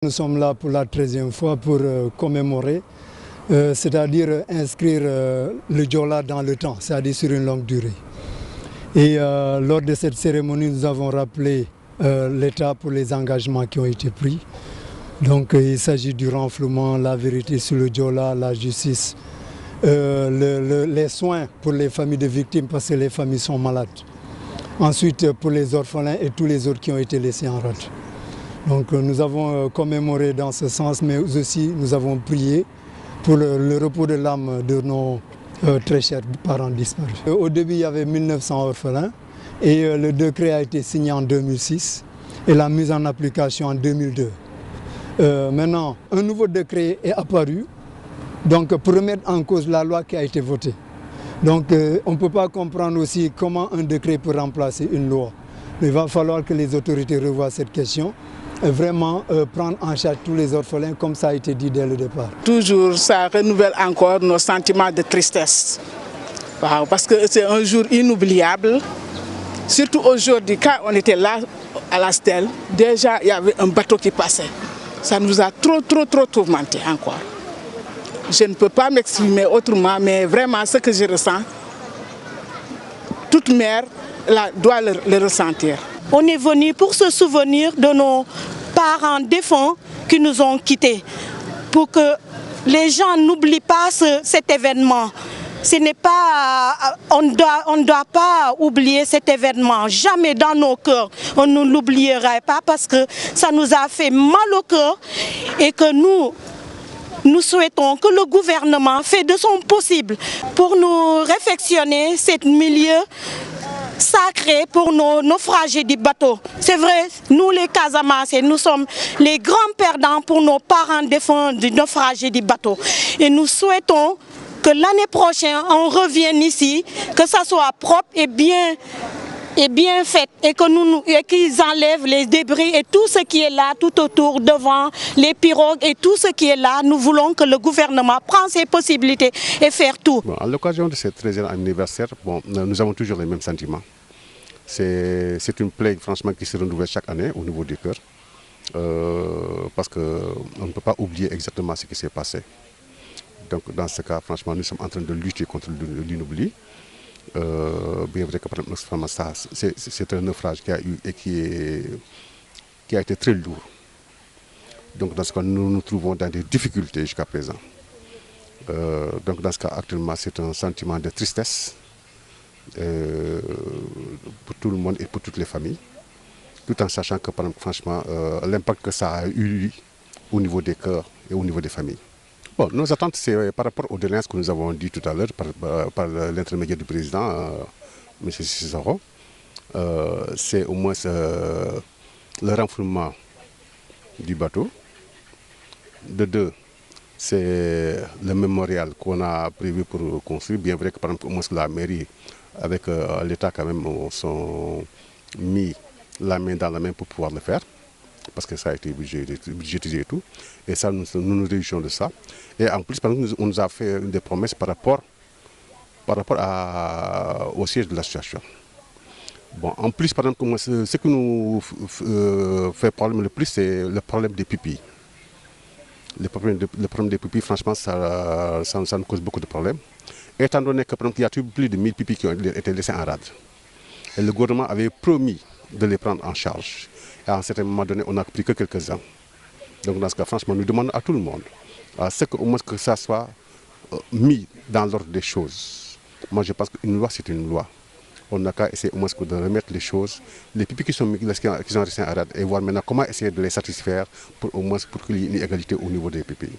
Nous sommes là pour la 13e fois pour commémorer, c'est-à-dire inscrire le Diola dans le temps, c'est-à-dire sur une longue durée. Et lors de cette cérémonie, nous avons rappelé l'État pour les engagements qui ont été pris. Donc il s'agit du renflouement, la vérité sur le Diola, la justice, les soins pour les familles de victimes parce que les familles sont malades. Ensuite pour les orphelins et tous les autres qui ont été laissés en rade. Donc nous avons commémoré dans ce sens, mais aussi nous avons prié pour le repos de l'âme de nos très chers parents disparus. Au début, il y avait 1900 orphelins et le décret a été signé en 2006 et la mise en application en 2002. Maintenant, un nouveau décret est apparu donc, pour remettre en cause la loi qui a été votée. Donc on ne peut pas comprendre aussi comment un décret peut remplacer une loi. Il va falloir que les autorités revoient cette question. Vraiment prendre en charge tous les orphelins comme ça a été dit dès le départ. Toujours, ça renouvelle encore nos sentiments de tristesse. Wow, parce que c'est un jour inoubliable. Surtout aujourd'hui, quand on était là à la stèle, déjà il y avait un bateau qui passait. Ça nous a trop tourmenté encore. Je ne peux pas m'exprimer autrement, mais vraiment ce que je ressens, toute mère doit le ressentir. On est venu pour se souvenir de nos parents défunts qui nous ont quittés, pour que les gens n'oublient pas cet événement. On ne doit pas oublier cet événement, jamais dans nos cœurs. On ne l'oubliera pas parce que ça nous a fait mal au cœur et que nous souhaitons que le gouvernement fait de son possible pour nous réfectionner ce milieu sacré pour nos naufragés du bateau. C'est vrai, nous les Casamassés, nous sommes les grands perdants pour nos parents défunts du naufragés du bateau. Et nous souhaitons que l'année prochaine, on revienne ici, que ça soit propre et bien fait, et qu'ils enlèvent les débris et tout ce qui est là, tout autour, devant, les pirogues et tout ce qui est là. Nous voulons que le gouvernement prenne ses possibilités et faire tout. Bon, à l'occasion de ce 13e anniversaire, nous avons toujours les mêmes sentiments. C'est une plaie franchement qui se renouvelle chaque année au niveau du cœur, parce qu'on ne peut pas oublier exactement ce qui s'est passé. Donc dans ce cas, franchement, nous sommes en train de lutter contre l'inoubli. Bien vrai que c'est un naufrage qui a eu et qui a été très lourd. Donc dans ce cas, nous nous trouvons dans des difficultés jusqu'à présent. Donc dans ce cas, actuellement, c'est un sentiment de tristesse pour tout le monde et pour toutes les familles, tout en sachant que franchement, l'impact que ça a eu au niveau des cœurs et au niveau des familles. Bon, nos attentes, c'est par rapport aux doléances que nous avons dit tout à l'heure par l'intermédiaire du président, M. Cicero. C'est au moins le renflouement du bateau. De deux, c'est le mémorial qu'on a prévu pour construire. Bien vrai que par exemple, au moins la mairie, avec l'État quand même, sont mis la main dans la main pour pouvoir le faire, parce que ça a été budgétisé et tout. Et ça, nous nous réjouissons de ça. Et en plus, on nous a fait des promesses par rapport au siège de l'association. Bon, en plus, par exemple, ce qui nous fait problème le plus, c'est le problème des pupilles. Le problème des pupilles, franchement, ça nous cause beaucoup de problèmes. Étant donné que, par exemple, il y a plus de 1000 pupilles qui ont été laissés en rade. Et le gouvernement avait promis de les prendre en charge. Et à un certain moment donné, on n'a pris que quelques-uns. Donc dans ce cas, franchement, nous demandons à tout le monde, à ce qu'au moins que ça soit mis dans l'ordre des choses. Moi, je pense qu'une loi, c'est une loi. On n'a qu'à essayer au moins de remettre les choses, les pupilles qui sont restés en rade, et voir maintenant comment essayer de les satisfaire pour au moins qu'il y ait une égalité au niveau des pupilles.